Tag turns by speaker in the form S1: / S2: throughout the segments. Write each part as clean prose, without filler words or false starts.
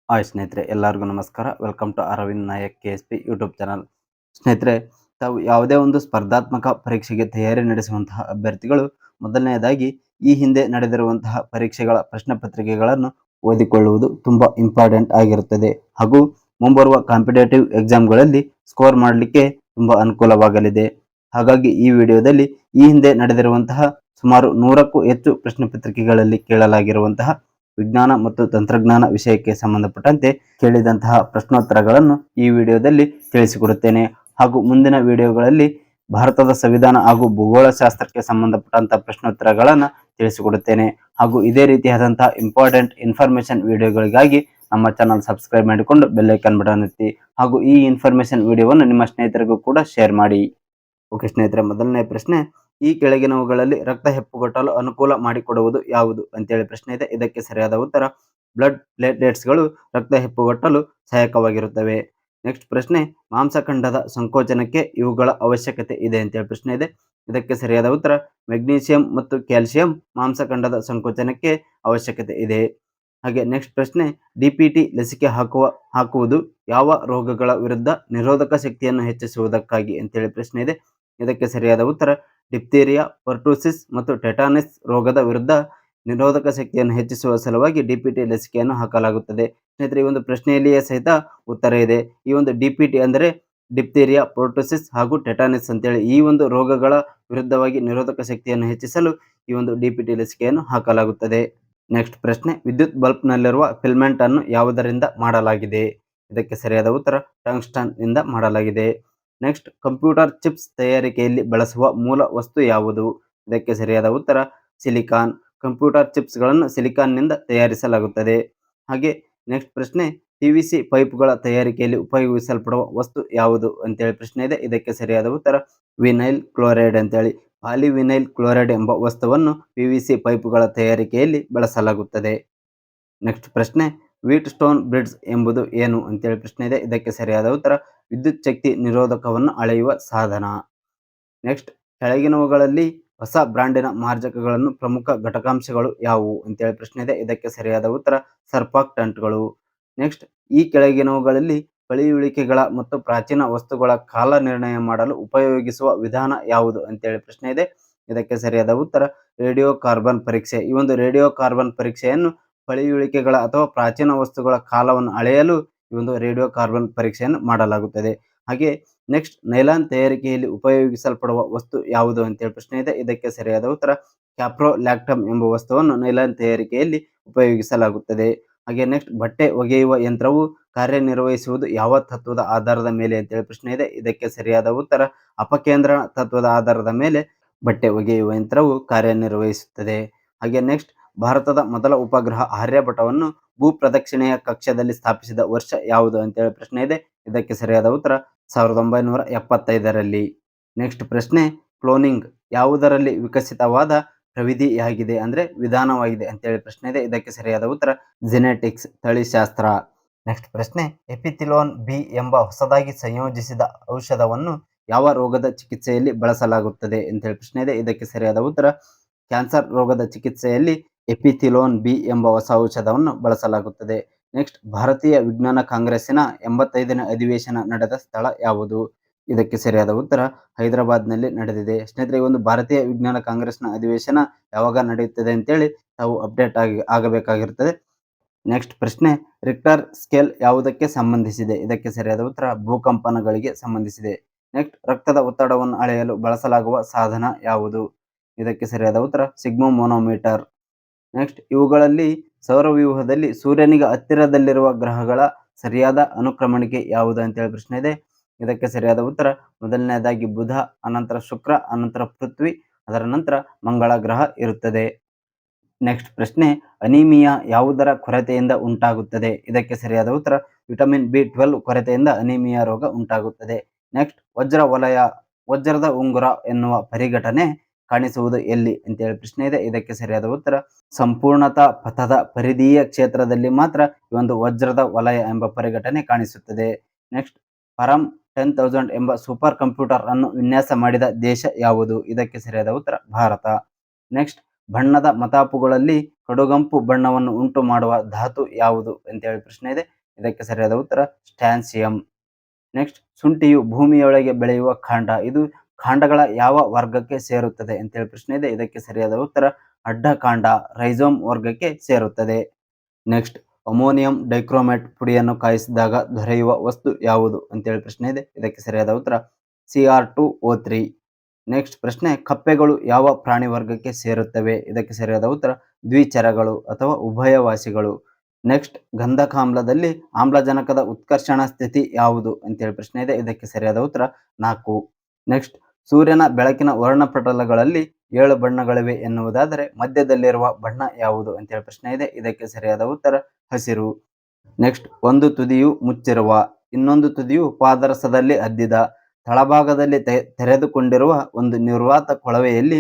S1: Hi ಸ್ನೇಹಿತರೆ, ಎಲ್ಲರಿಗೂ ನಮಸ್ಕಾರ. Welcome to Arvind Nayak KSP YouTube channel. ಸ್ನೇಹಿತರೆ, ತಾವು ಯಾವುದೇ ಒಂದು ಸ್ಪರ್ಧಾತ್ಮಕ ಪರೀಕ್ಷೆಗೆ ತಯಾರಿ ನಡೆಸುವಂತಹ ಅಭ್ಯರ್ಥಿಗಳು ಮೊದಲನೆಯದಾಗಿ ಈ ಹಿಂದೆ ನಡೆದಿರುವಂತಹ ಪರೀಕ್ಷೆಗಳ ಪ್ರಶ್ನೆ ಪತ್ರಿಕೆಗಳನ್ನು ಓದಿಕೊಳ್ಳುವುದು ತುಂಬ ಇಂಪಾರ್ಟೆಂಟ್ ಆಗಿರುತ್ತದೆ. ಹಾಗೂ ಮುಂಬರುವ ಕಾಂಪಿಟೇಟಿವ್ ಎಕ್ಸಾಮ್ಗಳಲ್ಲಿ ಸ್ಕೋರ್ ಮಾಡಲಿಕ್ಕೆ ತುಂಬ ಅನುಕೂಲವಾಗಲಿದೆ. ಹಾಗಾಗಿ ಈ ವಿಡಿಯೋದಲ್ಲಿ ಈ ಹಿಂದೆ ನಡೆದಿರುವಂತಹ ಸುಮಾರು 100ಕ್ಕೂ ಹೆಚ್ಚು ಪ್ರಶ್ನೆ ಪತ್ರಿಕೆಗಳಲ್ಲಿ ಕೇಳಲಾಗಿರುವಂತಹ ವಿಜ್ಞಾನ ಮತ್ತು ತಂತ್ರಜ್ಞಾನ ವಿಷಯಕ್ಕೆ ಸಂಬಂಧಪಟ್ಟಂತೆ ಕೇಳಿದಂತಹ ಪ್ರಶ್ನೋತ್ತರಗಳನ್ನು ಈ ವಿಡಿಯೋದಲ್ಲಿ ತಿಳಿಸಿಕೊಡುತ್ತೇನೆ. ಹಾಗೂ ಮುಂದಿನ ವಿಡಿಯೋಗಳಲ್ಲಿ ಭಾರತದ ಸಂವಿಧಾನ ಹಾಗೂ ಭೂಗೋಳಶಾಸ್ತ್ರಕ್ಕೆ ಸಂಬಂಧಪಟ್ಟಂತಹ ಪ್ರಶ್ನೋತ್ತರಗಳನ್ನು ತಿಳಿಸಿಕೊಡುತ್ತೇನೆ. ಹಾಗೂ ಇದೇ ರೀತಿಯಾದಂತಹ ಇಂಪಾರ್ಟೆಂಟ್ ಇನ್ಫಾರ್ಮೇಶನ್ ವಿಡಿಯೋಗಳಿಗಾಗಿ ನಮ್ಮ ಚಾನಲ್ ಸಬ್ಸ್ಕ್ರೈಬ್ ಮಾಡಿಕೊಂಡು ಬೆಲ್ ಐಕಾನ್ ಬಟನ್ ಒತ್ತಿ. ಹಾಗೂ ಈ ಇನ್ಫಾರ್ಮೇಶನ್ ವಿಡಿಯೋವನ್ನು ನಿಮ್ಮ ಸ್ನೇಹಿತರಿಗೂ ಕೂಡ ಶೇರ್ ಮಾಡಿ. ಓಕೆ ಸ್ನೇಹಿತರೆ, ಮೊದಲನೇ ಪ್ರಶ್ನೆ, ಈ ಕೆಳಗಿನವುಗಳಲ್ಲಿ ರಕ್ತ ಹೆಪ್ಪುಗಟ್ಟಲು ಅನುಕೂಲ ಮಾಡಿಕೊಡುವುದು ಯಾವುದು ಅಂತೇಳಿ ಪ್ರಶ್ನೆ ಇದೆ. ಇದಕ್ಕೆ ಸರಿಯಾದ ಉತ್ತರ ಬ್ಲಡ್ ಪ್ಲೇಟ್ಲೆಟ್ಸ್ಗಳು ರಕ್ತ ಹೆಪ್ಪುಗಟ್ಟಲು ಸಹಾಯಕವಾಗಿರುತ್ತವೆ. ನೆಕ್ಸ್ಟ್ ಪ್ರಶ್ನೆ, ಮಾಂಸಖಂಡದ ಸಂಕೋಚನಕ್ಕೆ ಇವುಗಳ ಅವಶ್ಯಕತೆ ಇದೆ ಅಂತೇಳಿ ಪ್ರಶ್ನೆ ಇದೆ. ಇದಕ್ಕೆ ಸರಿಯಾದ ಉತ್ತರ ಮೆಗ್ನೀಷಿಯಂ ಮತ್ತು ಕ್ಯಾಲ್ಸಿಯಂ ಮಾಂಸಖಂಡದ ಸಂಕೋಚನಕ್ಕೆ ಅವಶ್ಯಕತೆ ಇದೆ. ಹಾಗೆ ನೆಕ್ಸ್ಟ್ ಪ್ರಶ್ನೆ, DPT ಲಸಿಕೆ ಹಾಕುವುದು ಯಾವ ರೋಗಗಳ ವಿರುದ್ಧ ನಿರೋಧಕ ಶಕ್ತಿಯನ್ನು ಹೆಚ್ಚಿಸುವುದಕ್ಕಾಗಿ ಅಂತೇಳಿ ಪ್ರಶ್ನೆ ಇದೆ. ಇದಕ್ಕೆ ಸರಿಯಾದ ಉತ್ತರ ಡಿಪ್ತೇರಿಯಾ, ಪರ್ಟೂಸಿಸ್ ಮತ್ತು ಟೆಟಾನಸ್ ರೋಗದ ವಿರುದ್ಧ ನಿರೋಧಕ ಶಕ್ತಿಯನ್ನು ಹೆಚ್ಚಿಸುವ ಸಲುವಾಗಿ DPT ಲಸಿಕೆಯನ್ನು ಹಾಕಲಾಗುತ್ತದೆ. ಸ್ನೇಹಿತರೆ, ಈ ಒಂದು ಪ್ರಶ್ನೆಯಲ್ಲಿಯೇ ಸಹಿತ ಉತ್ತರ ಇದೆ. ಈ ಒಂದು DPT ಅಂದರೆ ಡಿಪ್ತೇರಿಯಾ, ಪರ್ಟೂಸಿಸ್ ಹಾಗೂ ಟೆಟಾನಸ್ ಅಂತೇಳಿ ಈ ಒಂದು ರೋಗಗಳ ವಿರುದ್ಧವಾಗಿ ನಿರೋಧಕ ಶಕ್ತಿಯನ್ನು ಹೆಚ್ಚಿಸಲು ಈ ಒಂದು DPT ಲಸಿಕೆಯನ್ನು ಹಾಕಲಾಗುತ್ತದೆ. ನೆಕ್ಸ್ಟ್ ಪ್ರಶ್ನೆ, ವಿದ್ಯುತ್ ಬಲ್ಬ್ನಲ್ಲಿರುವ ಫಿಲ್ಮೆಂಟ್ ಅನ್ನು ಯಾವುದರಿಂದ ಮಾಡಲಾಗಿದೆ? ಇದಕ್ಕೆ ಸರಿಯಾದ ಉತ್ತರ ಟಂಗ್ಸ್ಟನ್ ನಿಂದ ಮಾಡಲಾಗಿದೆ. ನೆಕ್ಸ್ಟ್, ಕಂಪ್ಯೂಟರ್ ಚಿಪ್ಸ್ ತಯಾರಿಕೆಯಲ್ಲಿ ಬಳಸುವ ಮೂಲ ವಸ್ತು ಯಾವುದು? ಇದಕ್ಕೆ ಸರಿಯಾದ ಉತ್ತರ ಸಿಲಿಕಾನ್. ಕಂಪ್ಯೂಟರ್ ಚಿಪ್ಸ್ಗಳನ್ನು ಸಿಲಿಕಾನ್ನಿಂದ ತಯಾರಿಸಲಾಗುತ್ತದೆ. ಹಾಗೆ ನೆಕ್ಸ್ಟ್ ಪ್ರಶ್ನೆ, PVC ಪೈಪ್ಗಳ ತಯಾರಿಕೆಯಲ್ಲಿ ಉಪಯೋಗಿಸಲ್ಪಡುವ ವಸ್ತು ಯಾವುದು ಅಂತೇಳಿ ಪ್ರಶ್ನೆ ಇದೆ. ಇದಕ್ಕೆ ಸರಿಯಾದ ಉತ್ತರ ವಿನೈಲ್ ಕ್ಲೋರೈಡ್ ಅಂತೇಳಿ. ಪಾಲಿವಿನೈಲ್ ಕ್ಲೋರೈಡ್ ಎಂಬ ವಸ್ತುವನ್ನು PVC ಪೈಪುಗಳ ತಯಾರಿಕೆಯಲ್ಲಿ ಬಳಸಲಾಗುತ್ತದೆ. ನೆಕ್ಸ್ಟ್ ಪ್ರಶ್ನೆ, ವೀಟ್ ಸ್ಟೋನ್ ಬ್ರಿಡ್ಜ್ ಎಂಬುದು ಏನು ಅಂತೇಳಿ ಪ್ರಶ್ನೆ ಇದೆ. ಇದಕ್ಕೆ ಸರಿಯಾದ ಉತ್ತರ ವಿದ್ಯುತ್ ಶಕ್ತಿ ನಿರೋಧಕವನ್ನು ಅಳೆಯುವ ಸಾಧನ. ನೆಕ್ಸ್ಟ್, ಕೆಳಗಿನವುಗಳಲ್ಲಿ ಹೊಸ ಬ್ರಾಂಡಿನ ಮಾರ್ಜಕಗಳನ್ನು ಪ್ರಮುಖ ಘಟಕಾಂಶಗಳು ಯಾವುವು ಅಂತೇಳಿ ಪ್ರಶ್ನೆ ಇದೆ. ಇದಕ್ಕೆ ಸರಿಯಾದ ಉತ್ತರ ಸರ್ಫಾಕ್ಟಂಟ್ಗಳು. ನೆಕ್ಸ್ಟ್, ಈ ಕೆಳಗಿನವುಗಳಲ್ಲಿ ಪಳೆಯುಳಿಕೆಗಳ ಮತ್ತು ಪ್ರಾಚೀನ ವಸ್ತುಗಳ ಕಾಲ ನಿರ್ಣಯ ಮಾಡಲು ಉಪಯೋಗಿಸುವ ವಿಧಾನ ಯಾವುದು ಅಂತೇಳಿ ಪ್ರಶ್ನೆ ಇದೆ. ಇದಕ್ಕೆ ಸರಿಯಾದ ಉತ್ತರ ರೇಡಿಯೋ ಕಾರ್ಬನ್ ಪರೀಕ್ಷೆ. ಈ ಒಂದು ರೇಡಿಯೋ ಕಾರ್ಬನ್ ಪರೀಕ್ಷೆಯನ್ನು ಪಳೆಯುಳಿಕೆಗಳ ಅಥವಾ ಪ್ರಾಚೀನ ವಸ್ತುಗಳ ಕಾಲವನ್ನು ಅಳೆಯಲು ಈ ಒಂದು ರೇಡಿಯೋ ಕಾರ್ಬನ್ ಪರೀಕ್ಷೆಯನ್ನು ಮಾಡಲಾಗುತ್ತದೆ. ಹಾಗೆ ನೆಕ್ಸ್ಟ್, ನೈಲಾನ್ ತಯಾರಿಕೆಯಲ್ಲಿ ಉಪಯೋಗಿಸಲ್ಪಡುವ ವಸ್ತು ಯಾವುದು ಅಂತೇಳಿ ಪ್ರಶ್ನೆ ಇದೆ. ಇದಕ್ಕೆ ಸರಿಯಾದ ಉತ್ತರ ಕ್ಯಾಪ್ರೋಲ್ಯಾಕ್ಟಮ್ ಎಂಬ ವಸ್ತುವನ್ನು ನೈಲಾನ್ ತಯಾರಿಕೆಯಲ್ಲಿ ಉಪಯೋಗಿಸಲಾಗುತ್ತದೆ. ಹಾಗೆ ನೆಕ್ಸ್ಟ್, ಬಟ್ಟೆ ಒಗೆಯುವ ಯಂತ್ರವು ಕಾರ್ಯನಿರ್ವಹಿಸುವುದು ಯಾವ ತತ್ವದ ಆಧಾರದ ಮೇಲೆ ಅಂತೇಳಿ ಪ್ರಶ್ನೆ ಇದೆ. ಇದಕ್ಕೆ ಸರಿಯಾದ ಉತ್ತರ ಅಪಕೇಂದ್ರಣ ತತ್ವದ ಆಧಾರದ ಮೇಲೆ ಬಟ್ಟೆ ಒಗೆಯುವ ಯಂತ್ರವು ಕಾರ್ಯನಿರ್ವಹಿಸುತ್ತದೆ. ಹಾಗೆ ನೆಕ್ಸ್ಟ್, ಭಾರತದ ಮೊದಲ ಉಪಗ್ರಹ ಆರ್ಯಭಟವನ್ನು ಭೂ ಪ್ರದಕ್ಷಿಣೆಯ ಕಕ್ಷದಲ್ಲಿ ಸ್ಥಾಪಿಸಿದ ವರ್ಷ ಯಾವುದು ಅಂತೇಳಿ ಪ್ರಶ್ನೆ ಇದೆ. ಇದಕ್ಕೆ ಸರಿಯಾದ ಉತ್ತರ 1975ರಲ್ಲಿ. ನೆಕ್ಸ್ಟ್ ಪ್ರಶ್ನೆ, ಕ್ಲೋನಿಂಗ್ ಯಾವುದರಲ್ಲಿ ವಿಕಸಿತವಾದ ಪ್ರವಿಧಿಯಾಗಿದೆ ಅಂದರೆ ವಿಧಾನವಾಗಿದೆ ಅಂತೇಳಿ ಪ್ರಶ್ನೆ ಇದೆ. ಇದಕ್ಕೆ ಸರಿಯಾದ ಉತ್ತರ ಜೆನೆಟಿಕ್ಸ್, ತಳಿಶಾಸ್ತ್ರ. ನೆಕ್ಸ್ಟ್ ಪ್ರಶ್ನೆ, ಎಪಿಥಿಲೋನ್ ಬಿ ಎಂಬ ಹೊಸದಾಗಿ ಸಂಯೋಜಿಸಿದ ಔಷಧವನ್ನು ಯಾವ ರೋಗದ ಚಿಕಿತ್ಸೆಯಲ್ಲಿ ಬಳಸಲಾಗುತ್ತದೆ ಅಂತೇಳಿ ಪ್ರಶ್ನೆ ಇದೆ. ಇದಕ್ಕೆ ಸರಿಯಾದ ಉತ್ತರ ಕ್ಯಾನ್ಸರ್ ರೋಗದ ಚಿಕಿತ್ಸೆಯಲ್ಲಿ ಎಪಿಥಿಲೋನ್ ಬಿ ಎಂಬ ಹೊಸ ಔಷಧವನ್ನು ಬಳಸಲಾಗುತ್ತದೆ. ನೆಕ್ಸ್ಟ್, ಭಾರತೀಯ ವಿಜ್ಞಾನ ಕಾಂಗ್ರೆಸ್ಸಿನ 85ನೇ ಅಧಿವೇಶನ ನಡೆದ ಸ್ಥಳ ಯಾವುದು? ಇದಕ್ಕೆ ಸರಿಯಾದ ಉತ್ತರ ಹೈದರಾಬಾದ್ನಲ್ಲಿ ನಡೆದಿದೆ. ಸ್ನೇಹಿತರೆ, ಈ ಒಂದು ಭಾರತೀಯ ವಿಜ್ಞಾನ ಕಾಂಗ್ರೆಸ್ನ ಅಧಿವೇಶನ ಯಾವಾಗ ನಡೆಯುತ್ತದೆ ಅಂತೇಳಿ ತಾವು ಅಪ್ಡೇಟ್ ಆಗಬೇಕಾಗಿರುತ್ತದೆ. ನೆಕ್ಸ್ಟ್ ಪ್ರಶ್ನೆ, ರಿಕ್ಟರ್ ಸ್ಕೇಲ್ ಯಾವುದಕ್ಕೆ ಸಂಬಂಧಿಸಿದೆ? ಇದಕ್ಕೆ ಸರಿಯಾದ ಉತ್ತರ ಭೂಕಂಪನಗಳಿಗೆ ಸಂಬಂಧಿಸಿದೆ. ನೆಕ್ಸ್ಟ್, ರಕ್ತದ ಒತ್ತಡವನ್ನು ಅಳೆಯಲು ಬಳಸಲಾಗುವ ಸಾಧನ ಯಾವುದು? ಇದಕ್ಕೆ ಸರಿಯಾದ ಉತ್ತರ ಸಿಗ್ಮೋಮೋನೋಮೀಟರ್. ನೆಕ್ಸ್ಟ್, ಇವುಗಳಲ್ಲಿ ಸೌರವ್ಯೂಹದಲ್ಲಿ ಸೂರ್ಯನಿಗೆ ಹತ್ತಿರದಲ್ಲಿರುವ ಗ್ರಹಗಳ ಸರಿಯಾದ ಅನುಕ್ರಮಣಿಕೆ ಯಾವುದು ಅಂತೇಳಿ ಪ್ರಶ್ನೆ ಇದೆ. ಇದಕ್ಕೆ ಸರಿಯಾದ ಉತ್ತರ ಮೊದಲನೇದಾಗಿ ಬುಧ, ಅನಂತರ ಶುಕ್ರ, ಅನಂತರ ಪೃಥ್ವಿ, ಅದರ ನಂತರ ಮಂಗಳ ಗ್ರಹ ಇರುತ್ತದೆ. ನೆಕ್ಸ್ಟ್ ಪ್ರಶ್ನೆ, ಅನಿಮಿಯಾ ಯಾವುದರ ಕೊರತೆಯಿಂದ ಉಂಟಾಗುತ್ತದೆ? ಇದಕ್ಕೆ ಸರಿಯಾದ ಉತ್ತರ ವಿಟಮಿನ್ B12 ಕೊರತೆಯಿಂದ ಅನಿಮಿಯಾ ರೋಗ ಉಂಟಾಗುತ್ತದೆ. ನೆಕ್ಸ್ಟ್, ವಜ್ರ ವಲಯ, ವಜ್ರದ ಉಂಗುರ ಎನ್ನುವ ಪರಿಘಟನೆ ಕಾಣಿಸುವುದು ಎಲ್ಲಿ ಅಂತೇಳಿ ಪ್ರಶ್ನೆ ಇದೆ. ಇದಕ್ಕೆ ಸರಿಯಾದ ಉತ್ತರ ಸಂಪೂರ್ಣತಾ ಪಥದ ಪರಿಧೀಯ ಕ್ಷೇತ್ರದಲ್ಲಿ ಮಾತ್ರ ಈ ಒಂದು ವಜ್ರದ ವಲಯ ಎಂಬ ಪರಿಘಟನೆ ಕಾಣಿಸುತ್ತದೆ. ನೆಕ್ಸ್ಟ್, ಪರಂ 10,000 ಎಂಬ ಸೂಪರ್ ಕಂಪ್ಯೂಟರ್ ಅನ್ನು ವಿನ್ಯಾಸ ಮಾಡಿದ ದೇಶ ಯಾವುದು? ಇದಕ್ಕೆ ಸರಿಯಾದ ಉತ್ತರ ಭಾರತ. ನೆಕ್ಸ್ಟ್, ಬಣ್ಣದ ಮತಾಪುಗಳಲ್ಲಿ ಕಡುಗಂಪು ಬಣ್ಣವನ್ನು ಉಂಟು ಮಾಡುವ ಧಾತು ಯಾವುದು ಅಂತೇಳಿ ಪ್ರಶ್ನೆ ಇದೆ. ಇದಕ್ಕೆ ಸರಿಯಾದ ಉತ್ತರ ಸ್ಟ್ಯಾನ್ಸಿಯಂ. ನೆಕ್ಸ್ಟ್, ಶುಂಠಿಯು ಭೂಮಿಯೊಳಗೆ ಬೆಳೆಯುವ ಕಾಂಡ. ಇದು ಕಾಂಡಗಳ ಯಾವ ವರ್ಗಕ್ಕೆ ಸೇರುತ್ತದೆ ಅಂತೇಳಿ ಪ್ರಶ್ನೆ ಇದೆ. ಇದಕ್ಕೆ ಸರಿಯಾದ ಉತ್ತರ ಅಡ್ಡಕಾಂಡ, ರೈಜೋಮ್ ವರ್ಗಕ್ಕೆ ಸೇರುತ್ತದೆ. ನೆಕ್ಸ್ಟ್, ಅಮೋನಿಯಂ ಡೈಕ್ರೋಮೇಟ್ ಪುಡಿಯನ್ನು ಕಾಯಿಸಿದಾಗ ದೊರೆಯುವ ವಸ್ತು ಯಾವುದು ಅಂತೇಳಿ ಪ್ರಶ್ನೆ ಇದೆ. ಇದಕ್ಕೆ ಸರಿಯಾದ ಉತ್ತರ Cr2O3. ನೆಕ್ಸ್ಟ್ ಪ್ರಶ್ನೆ, ಕಪ್ಪೆಗಳು ಯಾವ ಪ್ರಾಣಿ ವರ್ಗಕ್ಕೆ ಸೇರುತ್ತವೆ? ಇದಕ್ಕೆ ಸರಿಯಾದ ಉತ್ತರ ದ್ವಿಚರಗಳು ಅಥವಾ ಉಭಯವಾಸಿಗಳು. ನೆಕ್ಸ್ಟ್, ಗಂಧಕಾಮ್ಲದಲ್ಲಿ ಆಮ್ಲಜನಕದ ಉತ್ಕರ್ಷಣ ಸ್ಥಿತಿ ಯಾವುದು ಅಂತೇಳಿ ಪ್ರಶ್ನೆ ಇದೆ. ಇದಕ್ಕೆ ಸರಿಯಾದ ಉತ್ತರ 4. ನೆಕ್ಸ್ಟ್, ಸೂರ್ಯನ ಬೆಳಕಿನ ವರ್ಣಪಟಲಗಳಲ್ಲಿ 7 ಬಣ್ಣಗಳಿವೆ ಎನ್ನುವುದಾದರೆ ಮಧ್ಯದಲ್ಲಿರುವ ಬಣ್ಣ ಯಾವುದು ಅಂತೇಳಿ ಪ್ರಶ್ನೆ ಇದೆ. ಇದಕ್ಕೆ ಸರಿಯಾದ ಉತ್ತರ ಹಸಿರು. ನೆಕ್ಸ್ಟ್, ಒಂದು ತುದಿಯು ಮುಚ್ಚಿರುವ, ಇನ್ನೊಂದು ತುದಿಯು ಪಾದರಸದಲ್ಲಿ ಅದ್ದಿದ, ತಳಭಾಗದಲ್ಲಿ ತೆರೆದುಕೊಂಡಿರುವ ಒಂದು ನಿರ್ವಾತ ಕೊಳವೆಯಲ್ಲಿ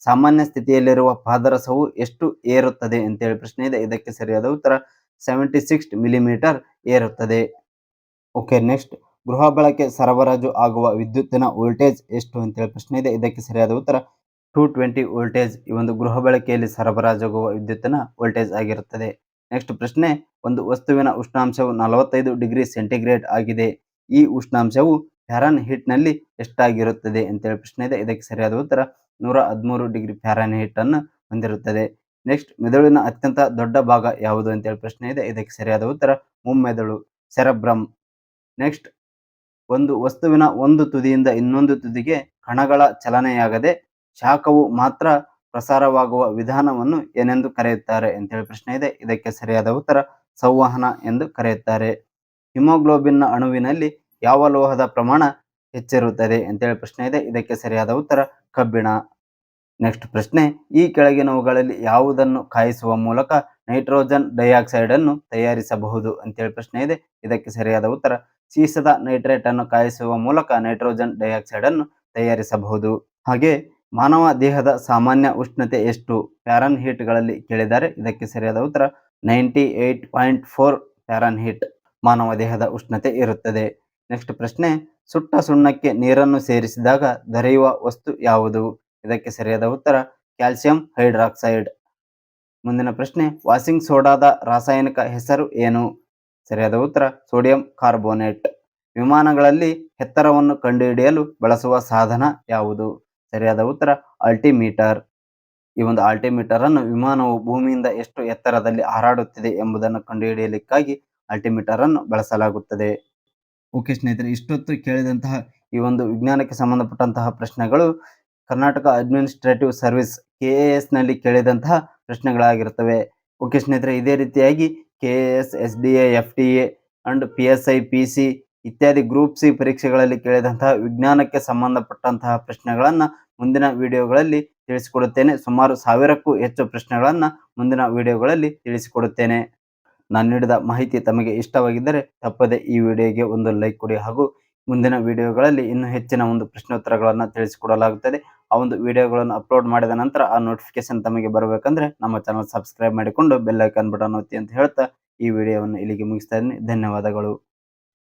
S1: ಸಾಮಾನ್ಯ ಸ್ಥಿತಿಯಲ್ಲಿರುವ ಪಾದರಸವು ಎಷ್ಟು ಏರುತ್ತದೆ ಅಂತೇಳಿ ಪ್ರಶ್ನೆ ಇದೆ. ಇದಕ್ಕೆ ಸರಿಯಾದ ಉತ್ತರ 76 ಮಿಲಿಮೀಟರ್ ಏರುತ್ತದೆ. ಓಕೆ, ನೆಕ್ಸ್ಟ್, ಗೃಹ ಬಳಕೆ ಸರಬರಾಜು ಆಗುವ ವಿದ್ಯುತ್ತಿನ ವೋಲ್ಟೇಜ್ ಎಷ್ಟು ಅಂತೇಳಿ ಪ್ರಶ್ನೆ ಇದೆ. ಇದಕ್ಕೆ ಸರಿಯಾದ ಉತ್ತರ 220 ವೋಲ್ಟೇಜ್ ಈ ಒಂದು ಗೃಹ ಬಳಕೆಯಲ್ಲಿ ಸರಬರಾಜಾಗುವ ವಿದ್ಯುತ್ತಿನ ವೋಲ್ಟೇಜ್ ಆಗಿರುತ್ತದೆ. ನೆಕ್ಸ್ಟ್ ಪ್ರಶ್ನೆ, ಒಂದು ವಸ್ತುವಿನ ಉಷ್ಣಾಂಶವು 45 ಡಿಗ್ರಿ ಸೆಂಟಿಗ್ರೇಡ್ ಆಗಿದೆ. ಈ ಉಷ್ಣಾಂಶವು ಫ್ಯಾರನ್ ಹೀಟ್ನಲ್ಲಿ ಎಷ್ಟಾಗಿರುತ್ತದೆ ಅಂತೇಳಿ ಪ್ರಶ್ನೆ ಇದೆ. ಇದಕ್ಕೆ ಸರಿಯಾದ ಉತ್ತರ 113 ಡಿಗ್ರಿ ಫ್ಯಾರನ್ ಹೀಟ್ ಅನ್ನು ಹೊಂದಿರುತ್ತದೆ. ನೆಕ್ಸ್ಟ್, ಮೆದುಳಿನ ಅತ್ಯಂತ ದೊಡ್ಡ ಭಾಗ ಯಾವುದು ಅಂತೇಳಿ ಪ್ರಶ್ನೆ ಇದೆ. ಇದಕ್ಕೆ ಸರಿಯಾದ ಉತ್ತರ ಮುಮ್ಮೆದುಳು, ಸೆರೆಬ್ರಮ್. ನೆಕ್ಸ್ಟ್, ಒಂದು ವಸ್ತುವಿನ ಒಂದು ತುದಿಯಿಂದ ಇನ್ನೊಂದು ತುದಿಗೆ ಕಣಗಳ ಚಲನೆಯಾಗದೆ ಶಾಖವು ಮಾತ್ರ ಪ್ರಸಾರವಾಗುವ ವಿಧಾನವನ್ನು ಏನೆಂದು ಕರೆಯುತ್ತಾರೆ ಅಂತೇಳಿ ಪ್ರಶ್ನೆ ಇದೆ. ಇದಕ್ಕೆ ಸರಿಯಾದ ಉತ್ತರ ಸಂವಹನ ಎಂದು ಕರೆಯುತ್ತಾರೆ. ಹಿಮೋಗ್ಲೋಬಿನ್ನ ಅಣುವಿನಲ್ಲಿ ಯಾವ ಲೋಹದ ಪ್ರಮಾಣ ಹೆಚ್ಚಿರುತ್ತದೆ ಅಂತೇಳಿ ಪ್ರಶ್ನೆ ಇದೆ. ಇದಕ್ಕೆ ಸರಿಯಾದ ಉತ್ತರ ಕಬ್ಬಿಣ. ನೆಕ್ಸ್ಟ್ ಪ್ರಶ್ನೆ, ಈ ಕೆಳಗಿನವುಗಳಲ್ಲಿ ಯಾವುದನ್ನು ಕಾಯಿಸುವ ಮೂಲಕ ನೈಟ್ರೋಜನ್ ಡೈಆಕ್ಸೈಡ್ ಅನ್ನು ತಯಾರಿಸಬಹುದು ಅಂತೇಳಿ ಪ್ರಶ್ನೆ ಇದೆ. ಇದಕ್ಕೆ ಸರಿಯಾದ ಉತ್ತರ ಸೀಸದ ನೈಟ್ರೇಟ್ ಅನ್ನು ಕಾಯಿಸುವ ಮೂಲಕ ನೈಟ್ರೋಜನ್ ಡೈಆಕ್ಸೈಡ್ ಅನ್ನು ತಯಾರಿಸಬಹುದು. ಹಾಗೆ ಮಾನವ ದೇಹದ ಸಾಮಾನ್ಯ ಉಷ್ಣತೆ ಎಷ್ಟು ಫ್ಯಾರನ್ ಹೀಟ್ಗಳಲ್ಲಿ ಕೇಳಿದ್ದಾರೆ. ಇದಕ್ಕೆ ಸರಿಯಾದ ಉತ್ತರ 98.4 ಫ್ಯಾರನ್ ಹೀಟ್ ಮಾನವ ದೇಹದ ಉಷ್ಣತೆ ಇರುತ್ತದೆ. ನೆಕ್ಸ್ಟ್ ಪ್ರಶ್ನೆ, ಸುಟ್ಟ ಸುಣ್ಣಕ್ಕೆ ನೀರನ್ನು ಸೇರಿಸಿದಾಗ ದೊರೆಯುವ ವಸ್ತು ಯಾವುದು? ಇದಕ್ಕೆ ಸರಿಯಾದ ಉತ್ತರ ಕ್ಯಾಲ್ಸಿಯಂ ಹೈಡ್ರಾಕ್ಸೈಡ್. ಮುಂದಿನ ಪ್ರಶ್ನೆ, ವಾಷಿಂಗ್ ಸೋಡಾದ ರಾಸಾಯನಿಕ ಹೆಸರು ಏನು? ಸರಿಯಾದ ಉತ್ತರ ಸೋಡಿಯಂ ಕಾರ್ಬೋನೇಟ್. ವಿಮಾನಗಳಲ್ಲಿ ಎತ್ತರವನ್ನು ಕಂಡುಹಿಡಿಯಲು ಬಳಸುವ ಸಾಧನ ಯಾವುದು? ಸರಿಯಾದ ಉತ್ತರ ಆಲ್ಟಿಮೀಟರ್. ಈ ಒಂದು ಆಲ್ಟಿಮೀಟರ್ ಅನ್ನು ವಿಮಾನವು ಭೂಮಿಯಿಂದ ಎಷ್ಟು ಎತ್ತರದಲ್ಲಿ ಹಾರಾಡುತ್ತಿದೆ ಎಂಬುದನ್ನು ಕಂಡುಹಿಡಿಯಲಿಕ್ಕಾಗಿ ಆಲ್ಟಿಮೀಟರ್ ಅನ್ನು ಬಳಸಲಾಗುತ್ತದೆ. ಓಕೆ ಸ್ನೇಹಿತರೆ, ಇಷ್ಟೊತ್ತು ಕೇಳಿದಂತಹ ಈ ಒಂದು ವಿಜ್ಞಾನಕ್ಕೆ ಸಂಬಂಧಪಟ್ಟಂತಹ ಪ್ರಶ್ನೆಗಳು ಕರ್ನಾಟಕ ಅಡ್ಮಿನಿಸ್ಟ್ರೇಟಿವ್ ಸರ್ವಿಸ್ KAS ನಲ್ಲಿ ಕೇಳಿದಂತಹ ಪ್ರಶ್ನೆಗಳಾಗಿರುತ್ತವೆ. ಓಕೆ ಸ್ನೇಹಿತರೆ, ಇದೇ ರೀತಿಯಾಗಿ KAS, SDA, FTA and PSI, PC ಇತ್ಯಾದಿ ಗ್ರೂಪ್ ಸಿ ಪರೀಕ್ಷೆಗಳಲ್ಲಿ ಕೇಳಿದಂತಹ ವಿಜ್ಞಾನಕ್ಕೆ ಸಂಬಂಧಪಟ್ಟಂತಹ ಪ್ರಶ್ನೆಗಳನ್ನು ಮುಂದಿನ ವಿಡಿಯೋಗಳಲ್ಲಿ ತಿಳಿಸಿಕೊಡುತ್ತೇನೆ. ಸುಮಾರು 1000ಕ್ಕೂ ಹೆಚ್ಚು ಪ್ರಶ್ನೆಗಳನ್ನು ಮುಂದಿನ ವಿಡಿಯೋಗಳಲ್ಲಿ ತಿಳಿಸಿಕೊಡುತ್ತೇನೆ. ನಾನು ನೀಡಿದ ಮಾಹಿತಿ ತಮಗೆ ಇಷ್ಟವಾಗಿದ್ದರೆ ತಪ್ಪದೆ ಈ ವಿಡಿಯೋಗೆ ಒಂದು ಲೈಕ್ ಕೊಡಿ. ಹಾಗೂ ಮುಂದಿನ ವಿಡಿಯೋಗಳಲ್ಲಿ ಇನ್ನೂ ಹೆಚ್ಚಿನ ಒಂದು ಪ್ರಶ್ನೋತ್ತರಗಳನ್ನು ತಿಳಿಸಿಕೊಡಲಾಗುತ್ತದೆ. ಆ ಒಂದು ವಿಡಿಯೋಗಳನ್ನು ಅಪ್ಲೋಡ್ ಮಾಡಿದ ನಂತರ ಆ ನೋಟಿಫಿಕೇಶನ್ ತಮಗೆ ಬರಬೇಕಂದ್ರೆ ನಮ್ಮ ಚಾನಲ್ ಸಬ್ಸ್ಕ್ರೈಬ್ ಮಾಡಿಕೊಂಡು ಬೆಲ್ ಐಕಾನ್ ಬಟನ್ ಒತ್ತಿ ಅಂತ ಹೇಳ್ತಾ ಈ ವಿಡಿಯೋವನ್ನು ಇಲ್ಲಿಗೆ ಮುಗಿಸ್ತಾ ಇದ್ದೀನಿ. ಧನ್ಯವಾದಗಳು.